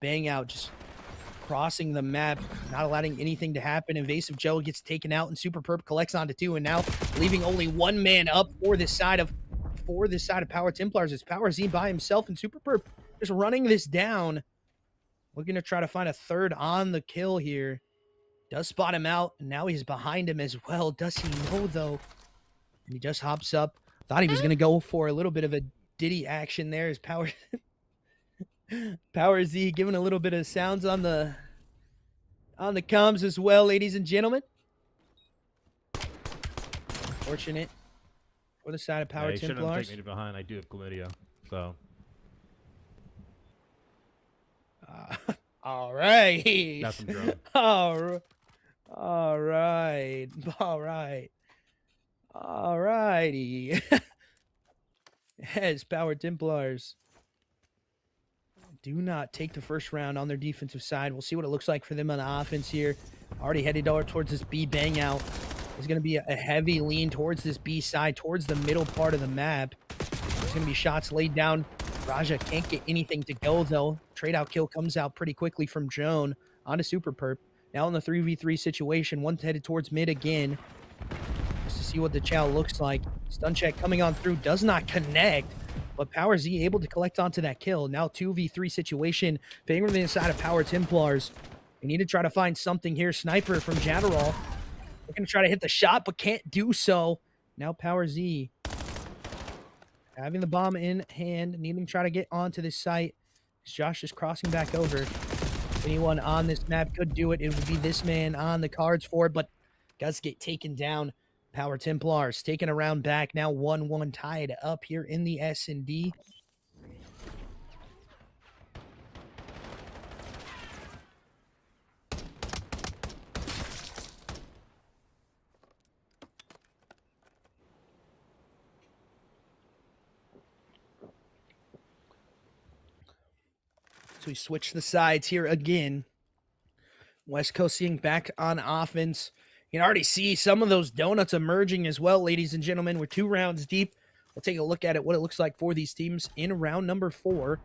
Bang out just crossing the map, not allowing anything to happen. Invasive Joe gets taken out, and Super Perp collects onto 2, and now leaving only 1 man up for this side of Power Templars. It's Power Z by himself, and Super Perp just running this down. Looking to try to find a third on the kill here. Does spot him out, and now he's behind him as well. Does he know, though? And he just hops up. Thought he was going to go for a little bit of a Diddy action there. His Power Z giving a little bit of sounds on the comms as well, ladies and gentlemen. Unfortunate for the side of Power Templars. Shouldn't have taken me behind. I do have chlamydia, so. All right. That's some drone. All righty. As Power Templars do not take the first round on their defensive side. We'll see what it looks like for them on the offense here. Already headed towards this B bang out. There's going to be a heavy lean towards this B side, towards the middle part of the map. There's going to be shots laid down. Raja can't get anything to go, though. Trade out kill comes out pretty quickly from Joan onto Super Perp. Now in the 3v3 situation, one's headed towards mid again. Just to see what the chow looks like. Stun check coming on through, does not connect. But Power Z able to collect onto that kill. Now 2v3 situation, favoring the inside of Power Templars. They need to try to find something here. Sniper from Jadderall. Looking to try to hit the shot, but can't do so. Now Power Z having the bomb in hand, needing to try to get onto this site. Josh is crossing back over. If anyone on this map could do it, it would be this man on the cards for it, but does get taken down. Power Templars taking a round back, now 1-1 tied up here in the S&D. So we switch the sides here again. West Coast seeing back on offense. You can already see some of those donuts emerging as well, ladies and gentlemen. We're 2 rounds deep. We'll take a look at it, what it looks like for these teams in round number 4.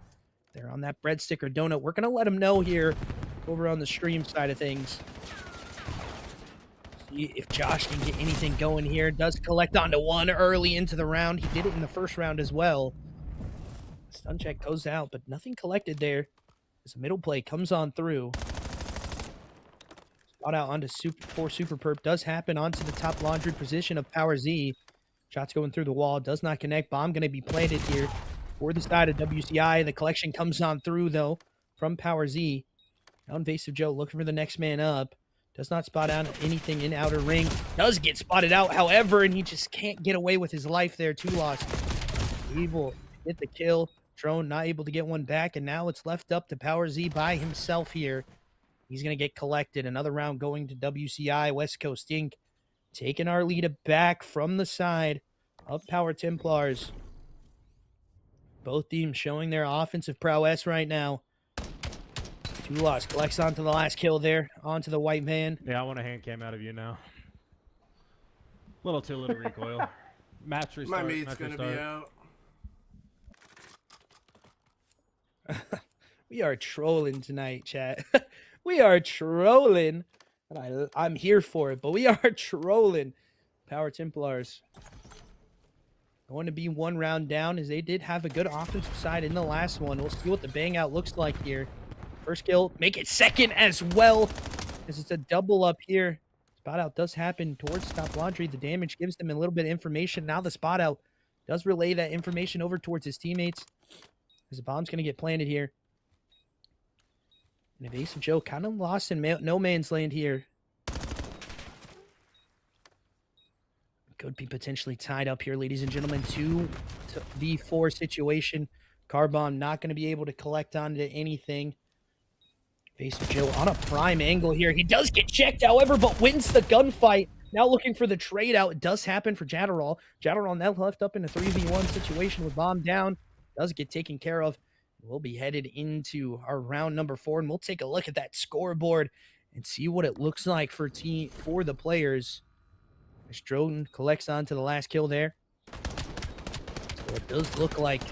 They're on that breadstick or donut. We're going to let them know here over on the stream side of things. See if Josh can get anything going here. Does collect onto 1 early into the round. He did it in the first round as well. Stun check goes out, but nothing collected there. As the middle play comes on through. Spot out onto Super Perp. Does happen onto the top laundry position of Power Z. Shots going through the wall. Does not connect. Bomb going to be planted here for the side of WCI. The collection comes on through, though, from Power Z. Now Invasive Joe looking for the next man up. Does not spot out anything in outer ring. Does get spotted out, however, and he just can't get away with his life there. 2 lost. Able to get the kill. Drone not able to get one back, and now it's left up to Power Z by himself here. He's going to get collected. Another round going to WCI. West Coast Inc. taking our lead back from the side of Power Templars. Both teams showing their offensive prowess right now. 2 lost. Collects onto the last kill there. Onto the white man. Yeah, I want a hand cam out of you now. Little recoil. Match restart. My mate's going to be out. We are trolling tonight, chat. We are trolling. And I'm here for it, but we are trolling. Power Templars going to be 1 round down, as they did have a good offensive side in the last one. We'll see what the bang out looks like here. First kill, make it second as well, as it's a double up here. Spot out does happen towards top laundry. The damage gives them a little bit of information. Now the spot out does relay that information over towards his teammates, as the bomb's going to get planted here. And Invasive Joe kind of lost in no man's land here. Could be potentially tied up here, ladies and gentlemen. 2v4 situation. Carbon not going to be able to collect onto anything. Invasive Joe on a prime angle here. He does get checked, however, but wins the gunfight. Now looking for the trade out. It does happen for Jadderall. Jadderall now left up in a 3v1 situation with bomb down. Does get taken care of. We'll be headed into our round number 4, and we'll take a look at that scoreboard and see what it looks like for the players. As Droden collects onto the last kill there. So it does look like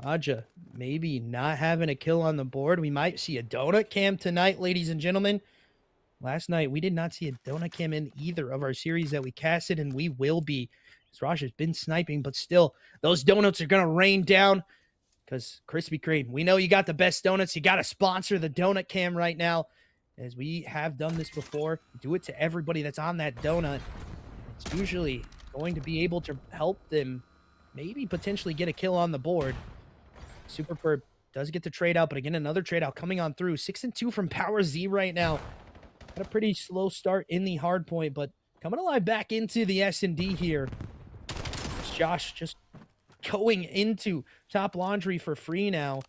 Raja maybe not having a kill on the board. We might see a donut cam tonight, ladies and gentlemen. Last night, we did not see a donut cam in either of our series that we casted, and we will be. As Raja's been sniping, but still, those donuts are going to rain down because Krispy Kreme, we know you got the best donuts. You got to sponsor the donut cam right now, as we have done this before. Do it to everybody that's on that donut. It's usually going to be able to help them maybe potentially get a kill on the board. Super Perp does get the trade out, but again, another trade out coming on through. 6-2 from Power Z right now. Had a pretty slow start in the hard point, but coming alive back into the S&D here. It's Josh just going into top laundry for free now.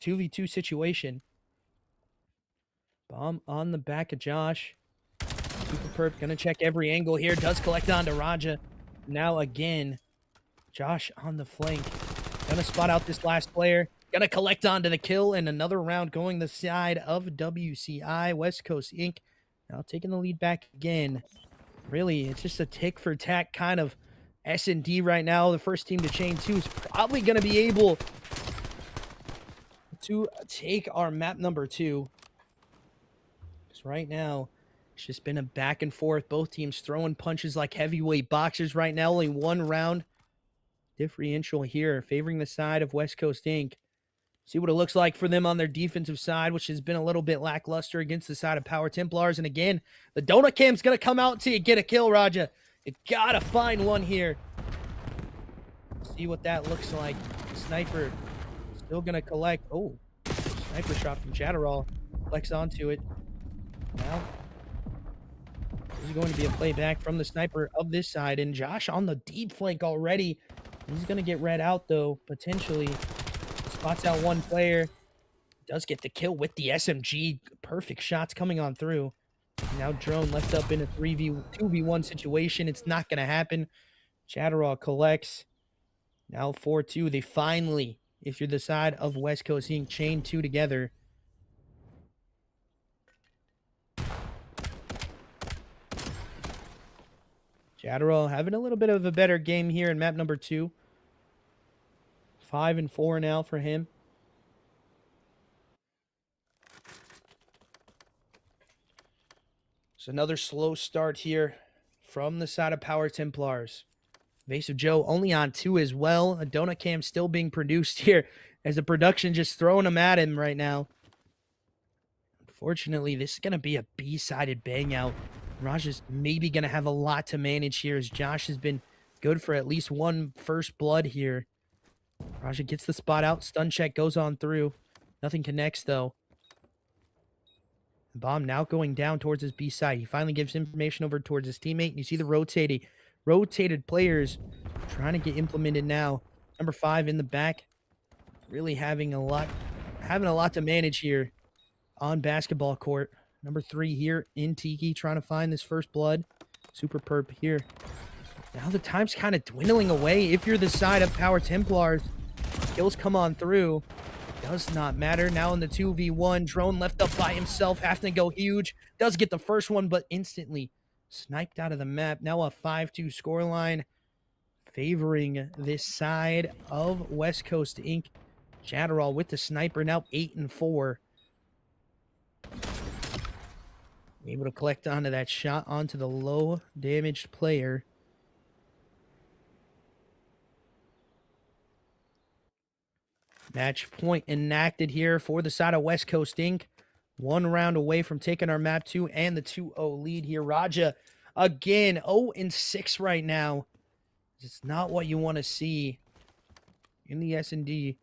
2v2 situation. Bomb on the back of Josh. Super Perp gonna check every angle here. Does collect onto Raja. Now again, Josh on the flank. Gonna spot out this last player. Gonna collect onto the kill, and another round going the side of WCI, West Coast Inc. Now taking the lead back again. Really, it's just a tick-for-tack kind of S&D right now. The first team to chain 2 is probably gonna be able to take our map number 2. Because right now, it's just been a back and forth. Both teams throwing punches like heavyweight boxers right now. Only one round differential here, favoring the side of West Coast Inc. See what it looks like for them on their defensive side, which has been a little bit lackluster against the side of Power Templars. And again, the donut cam's going to come out until you get a kill, Raja. You got to find one here. See what that looks like. Sniper still going to collect. Oh, sniper shot from Chatterall. Flex onto it. Now, this is going to be a playback from the sniper of this side. And Josh on the deep flank already. He's going to get read out, though, potentially. Spots out one player. Does get the kill with the SMG. Perfect shots coming on through. Now Drone left up in a 2v1 situation. It's not going to happen. Chatterall collects. Now 4-2. They finally, if you're the side of West Coast Inc., chain 2 together. Chatterall having a little bit of a better game here in map number 2. 5-4 now for him. So another slow start here from the side of Power Templars. Evasive Joe only on 2 as well. A donut cam still being produced here as the production just throwing them at him right now. Unfortunately, this is going to be a B-sided bang out. Raj is maybe going to have a lot to manage here, as Josh has been good for at least one first blood here. Raja gets the spot out. Stun check goes on through. Nothing connects, though. Bomb now going down towards his B side. He finally gives information over towards his teammate. And you see the rotated players trying to get implemented now. Number 5 in the back. Really having a lot to manage here on basketball court. Number 3 here in Tiki trying to find this first blood. Super Perp here. Now the time's kind of dwindling away. If you're the side of Power Templars, kills come on through. Does not matter. Now in the 2v1, Drone left up by himself, having to go huge. Does get the first one, but instantly sniped out of the map. Now a 5-2 scoreline favoring this side of West Coast Inc. Chatterall with the sniper, now 8-4. Able to collect onto that shot onto the low damaged player. Match point enacted here for the side of West Coast Inc. 1 round away from taking our map 2 and the 2-0 lead here. Raja, again, 0-6 right now. It's not what you want to see in the S&D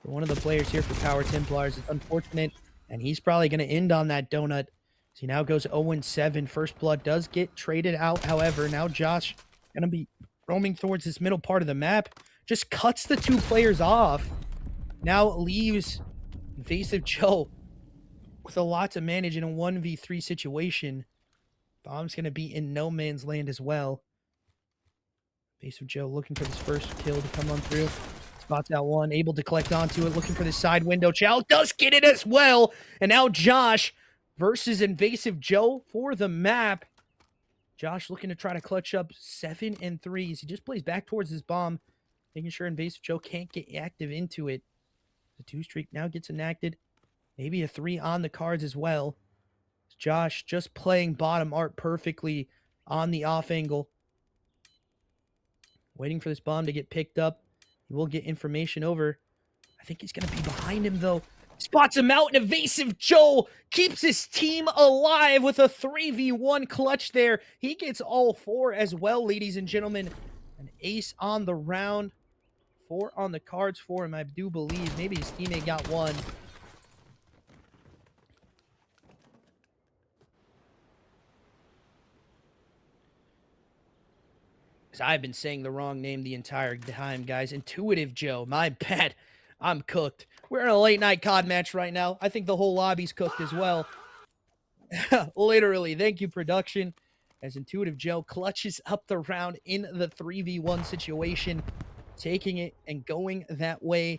for one of the players here for Power Templars. It's unfortunate, and he's probably going to end on that donut. So he now goes 0-7. First blood does get traded out, however. Now Josh going to be roaming towards this middle part of the map. Just cuts the 2 players off. Now leaves Evasive Joe with a lot to manage in a 1v3 situation. Bomb's going to be in no man's land as well. Evasive Joe looking for this first kill to come on through. Spots out one, able to collect onto it, looking for the side window. Chow does get it as well. And now Josh versus Evasive Joe for the map. Josh looking to try to clutch up 7 and 3s. He just plays back towards his bomb. making sure Invasive Joe can't get active into it. The 2 streak now gets enacted. Maybe a 3 on the cards as well. Josh just playing bottom art perfectly on the off angle. Waiting for this bomb to get picked up. He will get information over. I think he's going to be behind him, though. Spots him out, and Evasive Joe keeps his team alive with a 3v1 clutch there. He gets all 4 as well, ladies and gentlemen. An ace on the round. 4 on the cards for him, I do believe. Maybe his teammate got 1. I've been saying the wrong name the entire time, guys. Intuitive Joe. My bad. I'm cooked. We're in a late night COD match right now. I think the whole lobby's cooked as well. Literally. Thank you, production. As Intuitive Joe clutches up the round in the 3v1 situation. Taking it and going that way.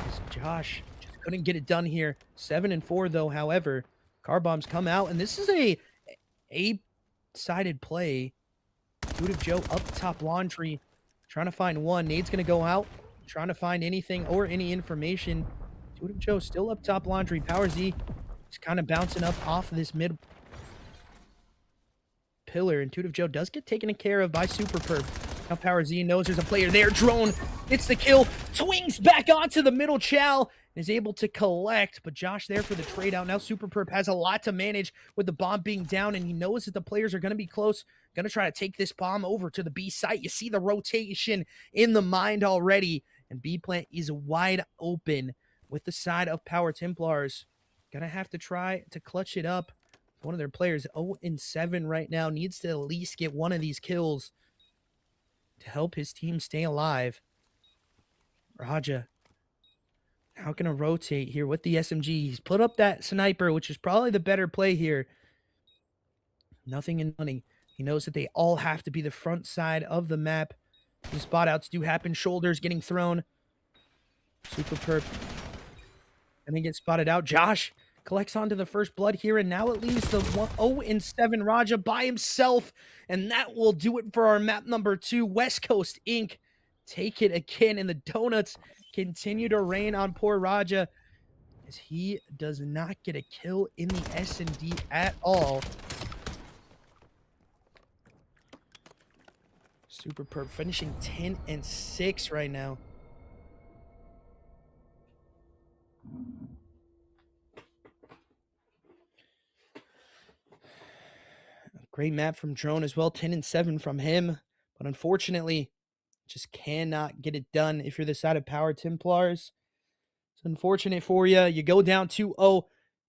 As Josh just couldn't get it done here. 7-4, though, however. Car bombs come out. And this is a eight-sided play. Intuitive Joe up top laundry, trying to find 1. Nade's going to go out, trying to find anything or any information. Intuitive Joe still up top laundry. Power Z is kind of bouncing up off of this mid pillar. Intuitive Joe does get taken care of by Super Perp. Now Power Z knows there's a player there. Drone hits the kill, swings back onto the middle chow, and is able to collect. But Josh there for the trade out. Now Super Perp has a lot to manage with the bomb being down, and he knows that the players are going to be close. Going to try to take this bomb over to the B site. You see the rotation in the mind already. And B plant is wide open with the side of Power Templars. Going to have to try to clutch it up. One of their players 0-7 right now. Needs to at least get 1 of these kills to help his team stay alive. Raja now going to rotate here with the SMG. He's put up that sniper, which is probably the better play here. Nothing in money. He knows that they all have to be the front side of the map. The spot outs do happen. Shoulders getting thrown. Super Perp. And then gets spotted out. Josh collects onto the first blood here. And now it leaves the 0-7 Raja by himself. And that will do it for our map number 2. West Coast Inc. Take it again. And the donuts continue to rain on poor Raja, as he does not get a kill in the S&D at all. Super Perp finishing 10-6 right now. Great map from Drone as well. 10-7 from him. But unfortunately, just cannot get it done if you're the side of Power Templars. It's unfortunate for you. You go down 2-0.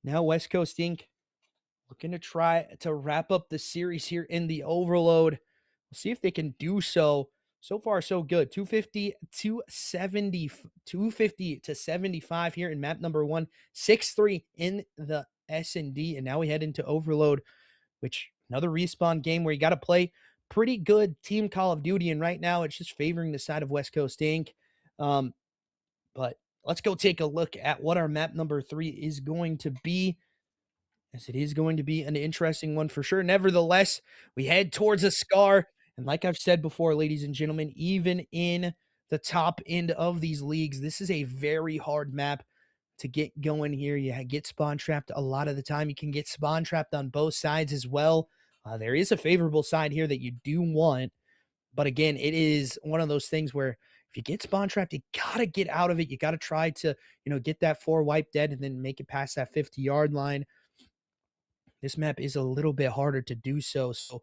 Now West Coast Inc. looking to try to wrap up the series here in the Overload. We'll see if they can do so. So far, so good. 250 to 75 here in map number 1. 6-3 in the S&D. And now we head into Overload, which another respawn game where you got to play pretty good team Call of Duty. And right now, it's just favoring the side of West Coast Inc. But let's go take a look at what our map number 3 is going to be, as it is going to be an interesting one for sure. Nevertheless, we head towards a Scar. And like I've said before, ladies and gentlemen, even in the top end of these leagues, this is a very hard map to get going here. You get spawn trapped a lot of the time. You can get spawn trapped on both sides as well. There is a favorable side here that you do want. But again, it is one of those things where if you get spawn trapped, you got to get out of it. You got to try to, get that 4 wipe dead and then make it past that 50-yard line. This map is a little bit harder to do so. So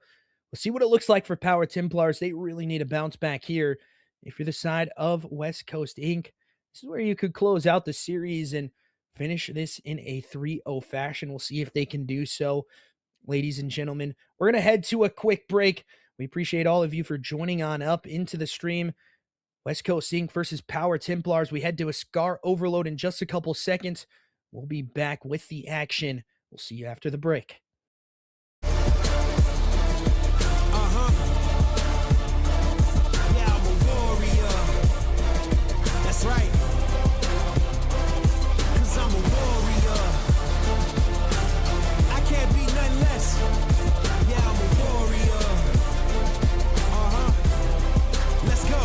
we'll see what it looks like for Power Templars. They really need a bounce back here. If you're the side of West Coast Inc., this is where you could close out the series and finish this in a 3-0 fashion. We'll see if they can do so. Ladies and gentlemen, we're going to head to a quick break. We appreciate all of you for joining on up into the stream. West Coast Inc. versus Power Templars. We head to a Scar Overload in just a couple seconds. We'll be back with the action. We'll see you after the break. Right, 'cause I'm a warrior. I can't be nothing less. Yeah, I'm a warrior. Let's go.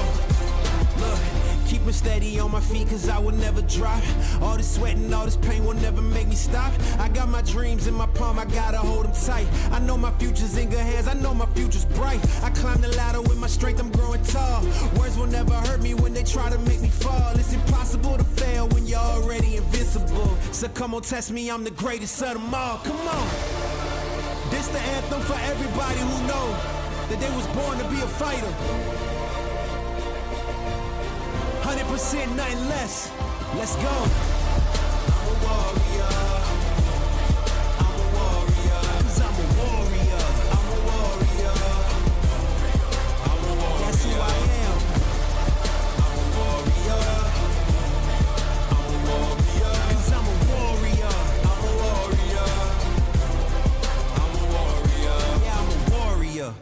Look, this sweat and all this pain will never make me stop. I got my dreams in my palm, I gotta hold them tight. I know my future's in good hands, I know my future's bright. I climb the ladder with my strength, I'm growing tall. Words will never hurt me when they try to make me fall. It's impossible to fail when you're already invincible. So come on, test me, I'm the greatest of them all. Come on. This the anthem for everybody who know that they was born to be a fighter. 100%, nothing less. Let's go. I'm a warrior. I'm a warrior. 'Cause I'm a warrior. I'm a warrior. I'm a warrior. That's who I am. I'm a warrior. I'm a warrior. 'Cause I'm a warrior. I'm a warrior. I'm a warrior. Yeah, I'm a warrior.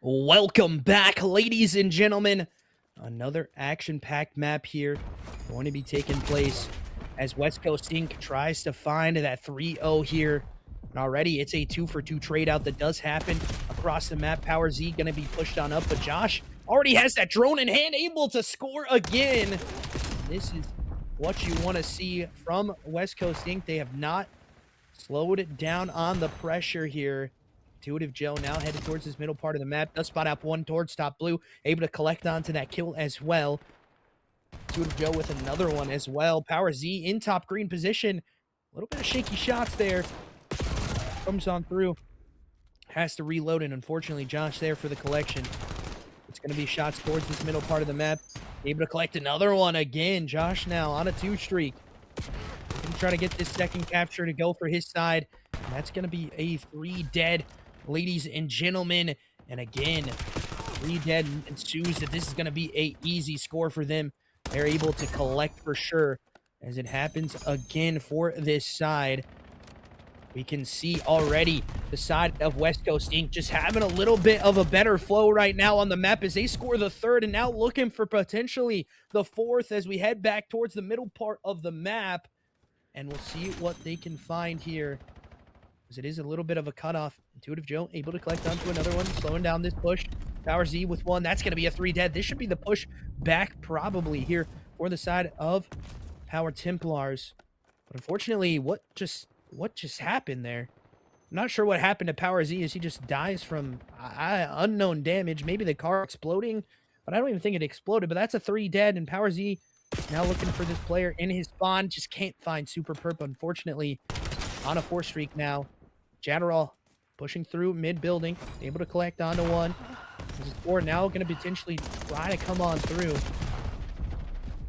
Welcome back, ladies and gentlemen. Another action-packed map here going to be taking place as West Coast Inc. tries to find that 3-0 here. And already it's a 2-for-2 trade out that does happen across the map. Power Z going to be pushed on up, but Josh already has that drone in hand, able to score again. This is what you want to see from West Coast Inc. They have not slowed it down on the pressure here. Intuitive Joe now headed towards this middle part of the map. Does spot out one towards top blue. Able to collect onto that kill as well. Intuitive Joe with another one as well. Power Z in top green position. A little bit of shaky shots there. Comes on through. Has to reload, and unfortunately Josh there for the collection. It's going to be shots towards this middle part of the map. Able to collect another one again. Josh now on a 2 streak. Going to try to get this second capture to go for his side. And that's going to be a 3 dead. Ladies and gentlemen, and again, 3 dead ensues that this is going to be a easy score for them. They're able to collect for sure as it happens again for this side. We can see already the side of West Coast Inc. just having a little bit of a better flow right now on the map as they score the 3rd and now looking for potentially the 4th as we head back towards the middle part of the map. And we'll see what they can find here. As it is a little bit of a cutoff. Intuitive Joe able to collect onto another one, slowing down this push. Power Z with 1. That's going to be a 3 dead. This should be the push back probably here for the side of Power Templars. But unfortunately, what just happened there? I'm not sure what happened to Power Z as he just dies from unknown damage. Maybe the car exploding, but I don't even think it exploded. But that's a 3 dead, and Power Z now looking for this player in his spawn. Just can't find Super Perp, unfortunately, on a 4 streak now. Jadderall pushing through mid-building, able to collect onto one. This is 4 now going to potentially try to come on through.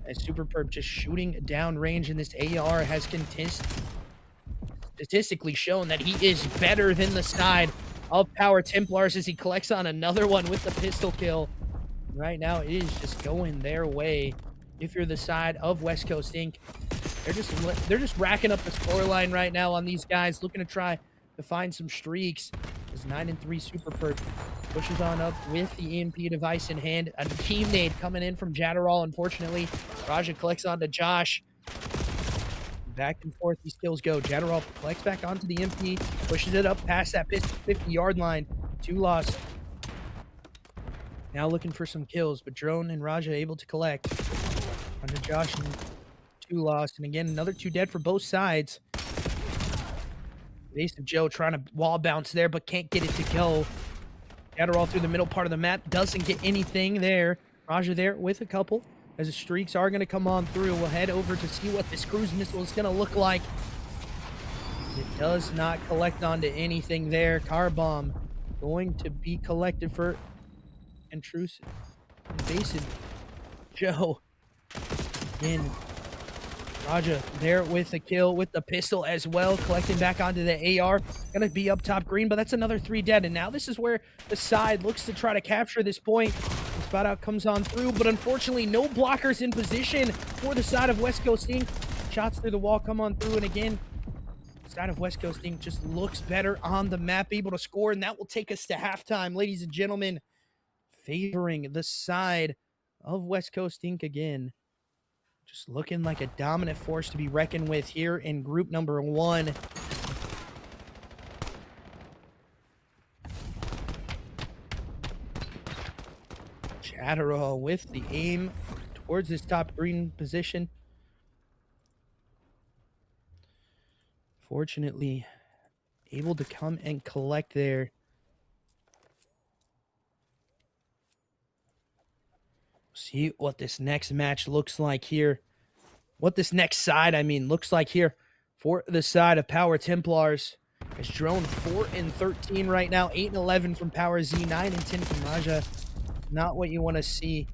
As Super Perp just shooting down range, and this AR has statistically shown that he is better than the side of Power Templars as he collects on another one with the pistol kill. Right now, it is just going their way. If you're the side of West Coast Inc., they're just racking up the scoreline right now on these guys, looking to try to find some streaks. As 9-3 Super Perp pushes on up with the EMP device in hand. A team nade coming in from Jadderall, unfortunately. Raja collects onto Josh. Back and forth these kills go. Jadderall collects back onto the EMP, pushes it up past that 50-yard line. 2 lost. Now looking for some kills, but Drone and Raja able to collect. Onto Josh and 2 lost. And again, another 2 dead for both sides. Ace of Joe trying to wall bounce there, but can't get it to go. Jadderall through the middle part of the map. Doesn't get anything there. Raja there with a couple. As the streaks are going to come on through, we'll head over to see what this cruise missile is going to look like. It does not collect onto anything there. Car bomb going to be collected for intrusive, invasive Joe. Again, Raja there with the kill with the pistol as well, collecting back onto the AR. Gonna be up top green, but that's another 3 dead. And now this is where the side looks to try to capture this point. The spot out comes on through, but unfortunately no blockers in position for the side of West Coast Inc. Shots through the wall come on through, and again, side of West Coast Inc. just looks better on the map, able to score, and that will take us to halftime, ladies and gentlemen, favoring the side of West Coast Inc. again. Just looking like a dominant force to be reckoned with here in group number 1. Chatterall with the aim towards this top green position. Fortunately, able to come and collect there. See what this next match looks like here. What this next side, looks like here for the side of Power Templars. It's Drone 4-13 right now, 8-11 from Power Z, 9-10 from Maja. Not what you want to see.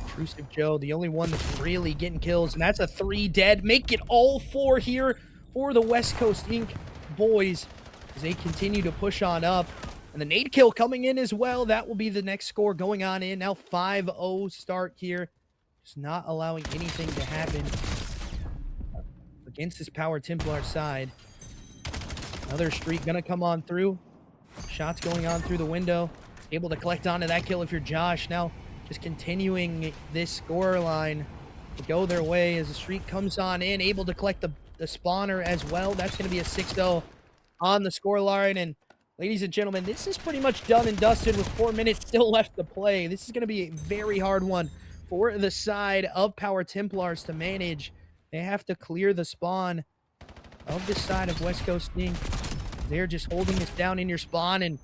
Intrusive Joe, the only one that's really getting kills, and that's a 3 dead. Make it all 4 here for the West Coast Inc. boys as they continue to push on up. And the nade kill coming in as well. That will be the next score going on in. Now 5-0 start here. Just not allowing anything to happen against this Power Templar side. Another streak gonna come on through. Shots going on through the window. Able to collect onto that kill if you're Josh. Now just continuing this score line to go their way as the streak comes on in. Able to collect the spawner as well. That's going to be a 6-0 on the score line. And ladies and gentlemen, this is pretty much done and dusted with 4 minutes still left to play. This is going to be a very hard one for the side of Power Templars to manage. They have to clear the spawn of this side of West Coast Inc. They're just holding this down in your spawn, and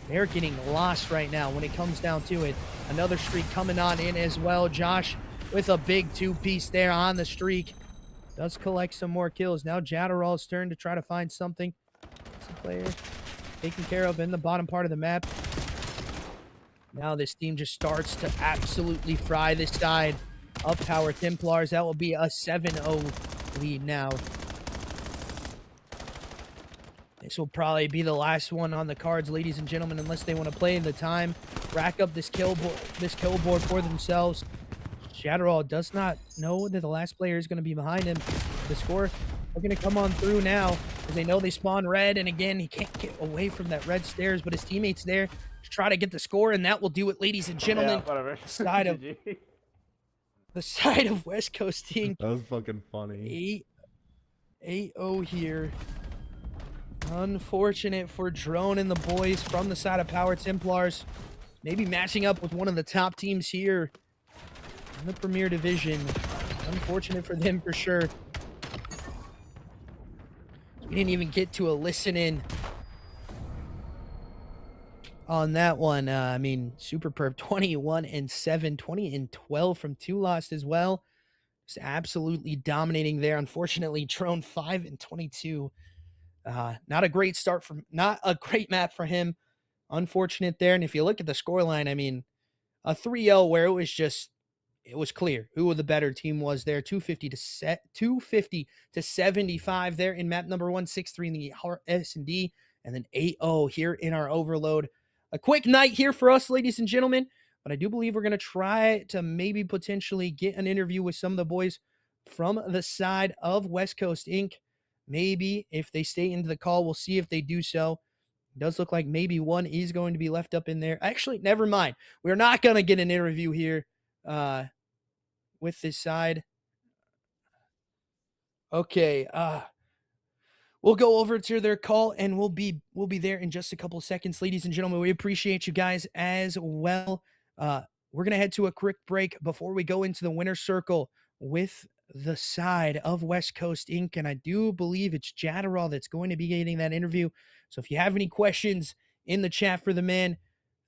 they're getting lost right now when it comes down to it. Another streak coming on in as well. Josh with a big 2-piece there on the streak. Does collect some more kills. Now Jatterall's turn to try to find something. Some player taken care of in the bottom part of the map. Now this team just starts to absolutely fry this side of Power Templars. That will be a 7-0 lead now. This will probably be the last one on the cards, ladies and gentlemen, unless they want to play in the time, rack up this kill board for themselves. Shatterall does not know that the last player is going to be behind him. The score are going to come on through now because they know they spawn red, and again, he can't get away from that red stairs, but his teammate's there to try to get the score, and that will do it, ladies and gentlemen. Yeah, whatever. The side of West Coast Inc. That was fucking funny. 8-0 here. Unfortunate for Drone and the boys from the side of Power Templars. Maybe matching up with one of the top teams here in the Premier Division. Unfortunate for them for sure. We didn't even get to a listen-in on that one. Super Perp 21-7, 20-12 from 2 lost as well. Just absolutely dominating there. Unfortunately, Drone 5-22. Not a great start not a great map for him. Unfortunate there. And if you look at the scoreline, a 3-0 where it was clear who the better team was there. 250 to 75 there in map number 163 in the S&D, and then 8-0 here in our overload. A quick night here for us, ladies and gentlemen, but I do believe we're going to try to maybe potentially get an interview with some of the boys from the side of West Coast Inc. Maybe if they stay into the call, we'll see if they do so. It does look like maybe one is going to be left up in there. Actually, never mind. We're not going to get an interview here with this side. Okay. We'll go over to their call, and we'll be there in just a couple of seconds. Ladies and gentlemen, we appreciate you guys as well. We're going to head to a quick break before we go into the winner's circle with the side of West Coast Inc. And I do believe it's Jatterall that's going to be getting that interview. So if you have any questions in the chat for the man,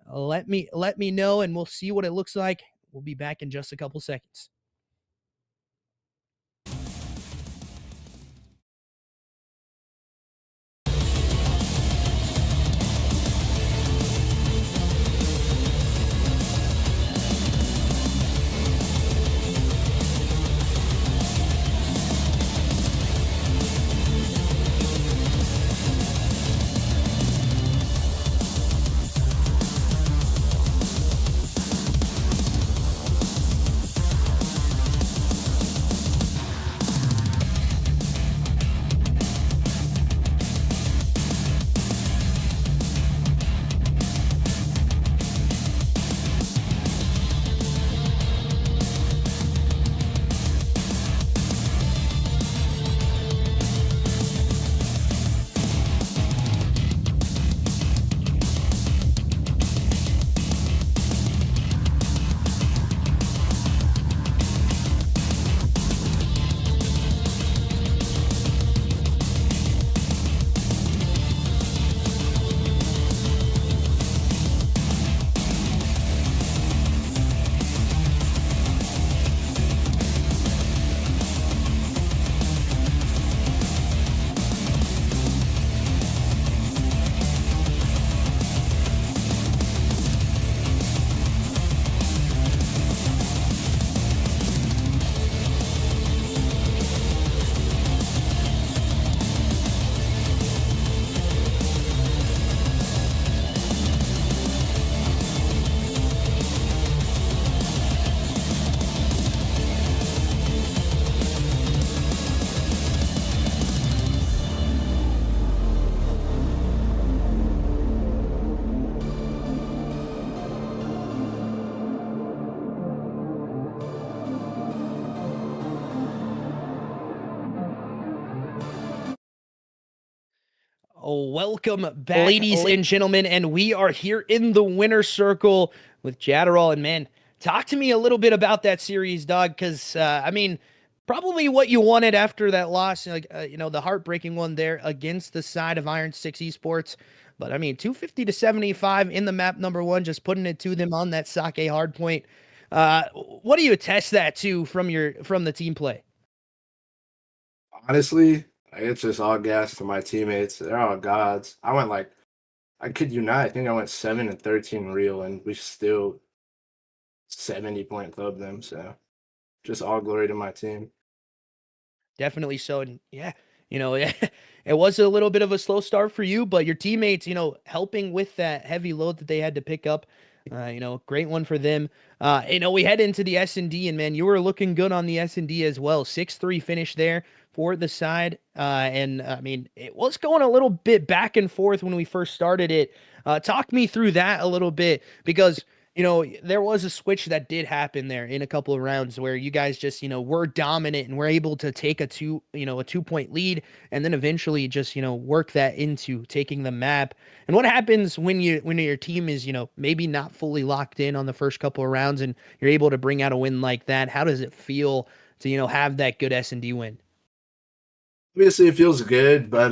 let me know, and we'll see what it looks like. We'll be back in just a couple seconds. Welcome back, ladies and gentlemen, and we are here in the winner's circle with Jadderall. And man, talk to me a little bit about that series, dog, because I mean, probably what you wanted after that loss, like the heartbreaking one there against the side of Iron 6 Esports. But I mean, 250 to 75 in the map number one, just putting it to them on that Sake hardpoint. What do you attest that to from the team play? Honestly, it's just all gas to my teammates. They're all gods. I kid you not, I think I went 7-13 real, and we still 70-point club them. So just all glory to my team. Definitely so. And yeah, it was a little bit of a slow start for you, but your teammates, helping with that heavy load that they had to pick up, great one for them. We head into the S&D, and man, you were looking good on the S&D as well. 6-3 finish there for the side. And I mean, it was going a little bit back and forth when we first started it. Talk me through that a little bit, because there was a switch that did happen there in a couple of rounds where you guys just, were dominant and were able to take a 2-point lead, and then eventually just, work that into taking the map. And what happens when your team is, maybe not fully locked in on the first couple of rounds and you're able to bring out a win like that? How does it feel to, have that good S&D win? Obviously, it feels good, but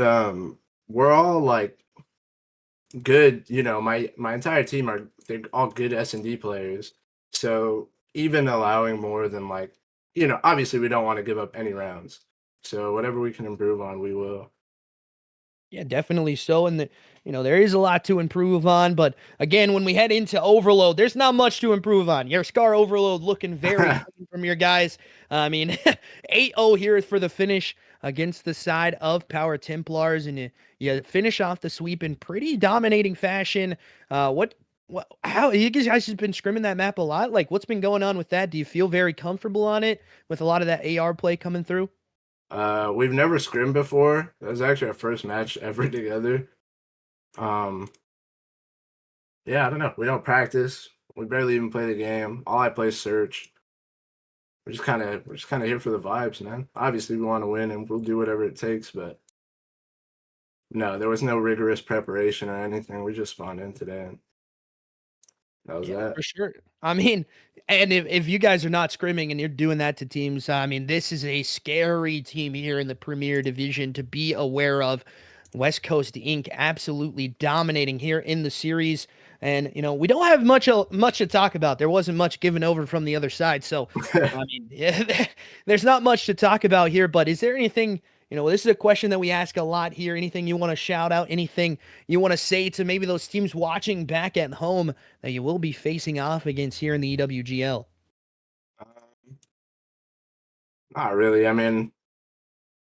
we're all like good. My entire team they're all good S&D players. So even allowing more than obviously we don't want to give up any rounds. So whatever we can improve on, we will. Yeah, definitely so. And there is a lot to improve on, but again, when we head into Overload, there's not much to improve on. Your Scar Overload looking very clean from your guys. I mean, 8-0 here for the finish against the side of Power Templars, and you finish off the sweep in pretty dominating fashion. How you guys have been scrimming that map a lot? Like, what's been going on with that? Do you feel very comfortable on it with a lot of that AR play coming through? We've never scrimmed before. That was actually our first match ever together. Yeah, I don't know. We don't practice. We barely even play the game. All I play is search. We're just kind of here for the vibes, man. Obviously, we want to win, and we'll do whatever it takes. But no, there was no rigorous preparation or anything. We just spawned in today, and that was that. For sure. I mean, and if you guys are not scrimming and you're doing that to teams, I mean, this is a scary team here in the Premier Division to be aware of. West Coast Inc. absolutely dominating here in the series. And, we don't have much to talk about. There wasn't much given over from the other side. So, I mean, there's not much to talk about here. But is there anything, this is a question that we ask a lot here. Anything you want to shout out? Anything you want to say to maybe those teams watching back at home that you will be facing off against here in the EWGL? Not really. I mean,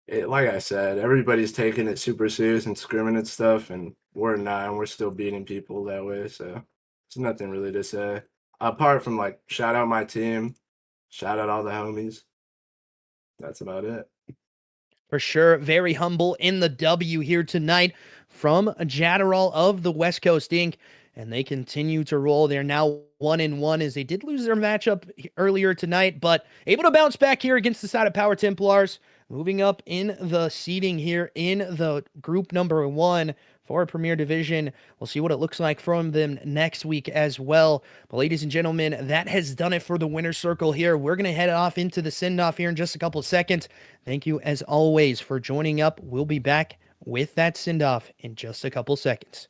like I said, everybody's taking it super serious and scrimming and stuff, and we're not, and we're still beating people that way. So there's nothing really to say apart from shout out my team, shout out all the homies. That's about it. For sure. Very humble in the W here tonight from Jadderall of the West Coast Inc. And they continue to roll. They're now 1-1 as they did lose their matchup earlier tonight, but able to bounce back here against the side of Power Templars. Moving up in the seeding here in the group number 1 for Premier Division. We'll see what it looks like from them next week as well. But ladies and gentlemen, that has done it for the winner's circle here. We're going to head off into the send-off here in just a couple of seconds. Thank you, as always, for joining up. We'll be back with that send-off in just a couple seconds.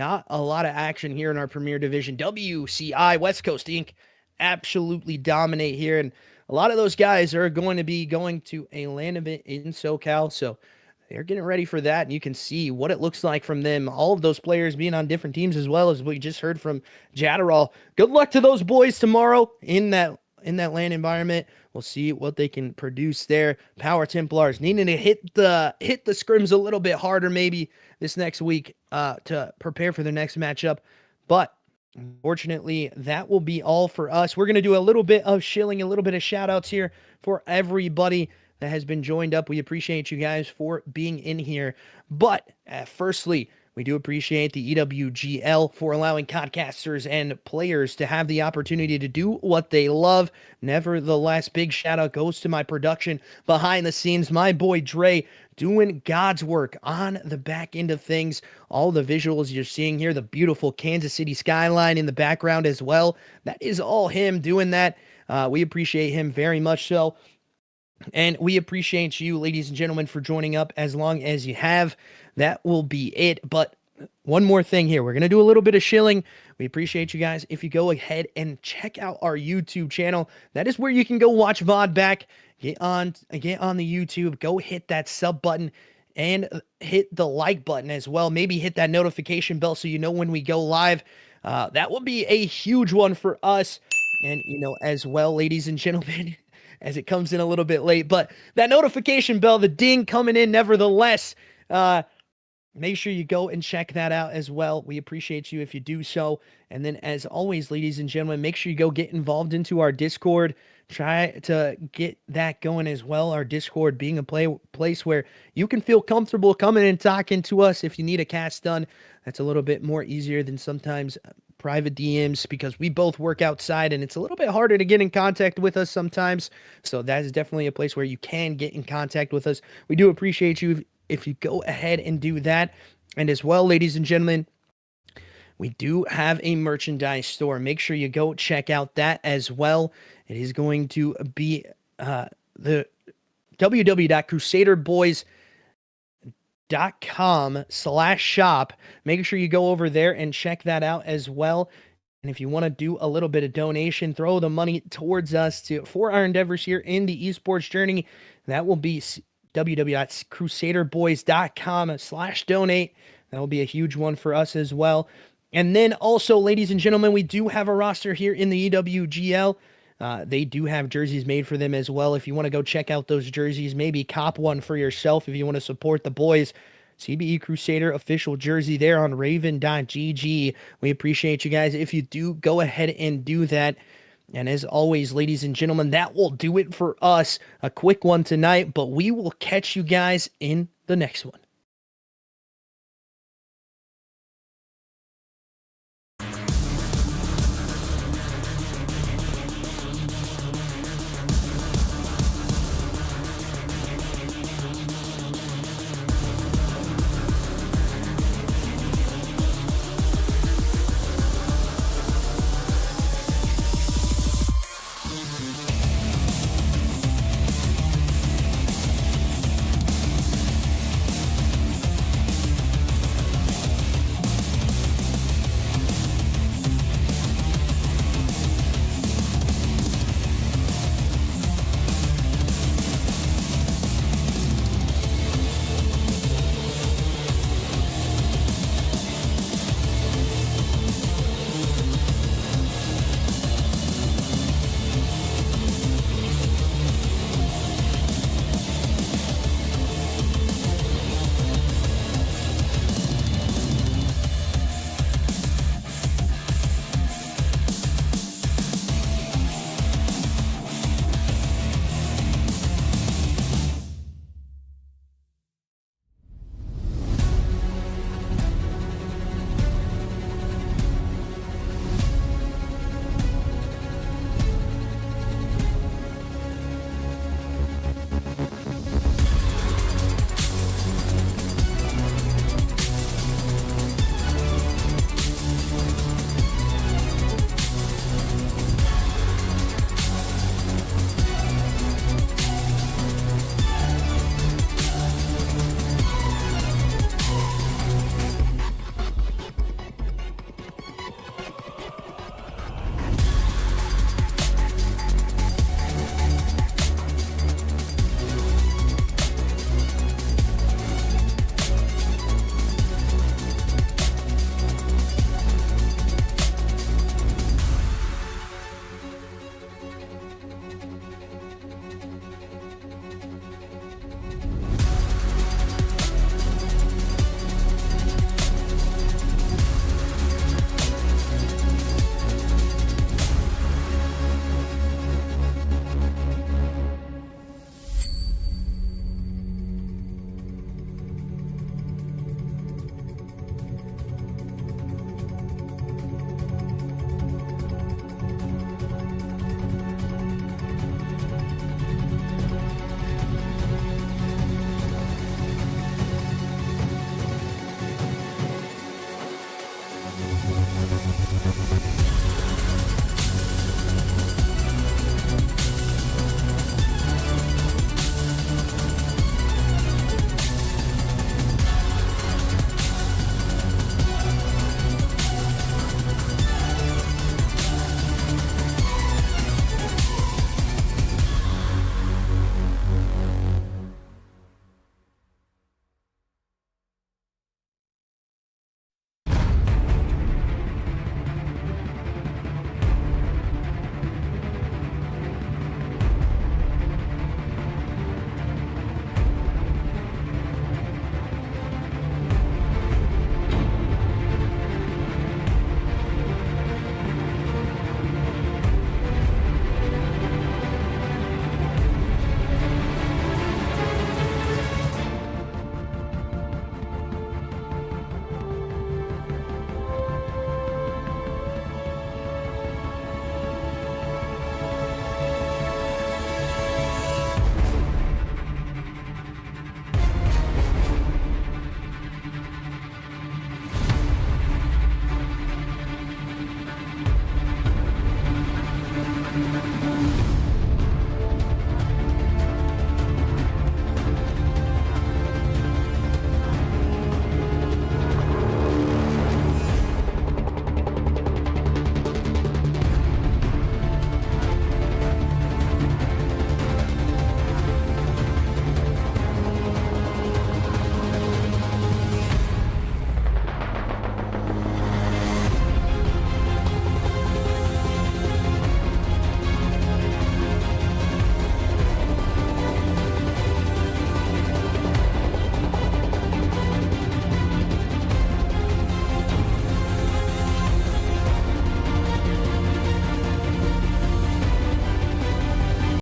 not a lot of action here in our Premier Division. WCI, West Coast Inc. absolutely dominate here, and a lot of those guys are going to be going to a land event in SoCal, so they're getting ready for that, and you can see what it looks like from them. All of those players being on different teams, as well as we just heard from Jadderall. Good luck to those boys tomorrow in that land environment. We'll see what they can produce there. Power Templars needing to hit the scrims a little bit harder maybe this next week to prepare for their next matchup. But unfortunately, that will be all for us. We're going to do a little bit of shilling, a little bit of shout outs here for everybody that has been joined up. We appreciate you guys for being in here. But firstly, we do appreciate the EWGL for allowing podcasters and players to have the opportunity to do what they love. Nevertheless, big shout out goes to my production behind the scenes, my boy Dre, doing God's work on the back end of things. All the visuals you're seeing here, the beautiful Kansas City skyline in the background as well. That is all him doing that. We appreciate him very much so. And we appreciate you, ladies and gentlemen, for joining up as long as you have. That will be it. But one more thing here. We're going to do a little bit of shilling. We appreciate you guys. If you go ahead and check out our YouTube channel, that is where you can go watch VOD back. Get on the YouTube. Go hit that sub button and hit the like button as well. Maybe hit that notification bell so you know when we go live. That will be a huge one for us. And, as well, ladies and gentlemen, as it comes in a little bit late, but that notification bell, the ding coming in nevertheless, make sure you go and check that out as well. We appreciate you if you do so. And then as always, ladies and gentlemen, make sure you go get involved into our Discord. Try to get that going as well. Our Discord being a place where you can feel comfortable coming and talking to us if you need a cast done. That's a little bit more easier than sometimes private DMs, because we both work outside and it's a little bit harder to get in contact with us sometimes. So that is definitely a place where you can get in contact with us. We do appreciate you if you go ahead and do that. And as well, ladies and gentlemen, we do have a merchandise store. Make sure you go check out that as well. It is going to be the www.crusaderboys.com/shop. Make sure you go over there and check that out as well. And if you want to do a little bit of donation, throw the money towards us for our endeavors here in the esports journey, that will be www.crusaderboys.com/donate. That will be a huge one for us as well. And then also, ladies and gentlemen, we do have a roster here in the EWGL. They do have jerseys made for them as well. If you want to go check out those jerseys, maybe cop one for yourself if you want to support the boys. CBE Crusader official jersey there on raven.gg. We appreciate you guys if you do go ahead and do that. And as always, ladies and gentlemen, that will do it for us. A quick one tonight, but we will catch you guys in the next one.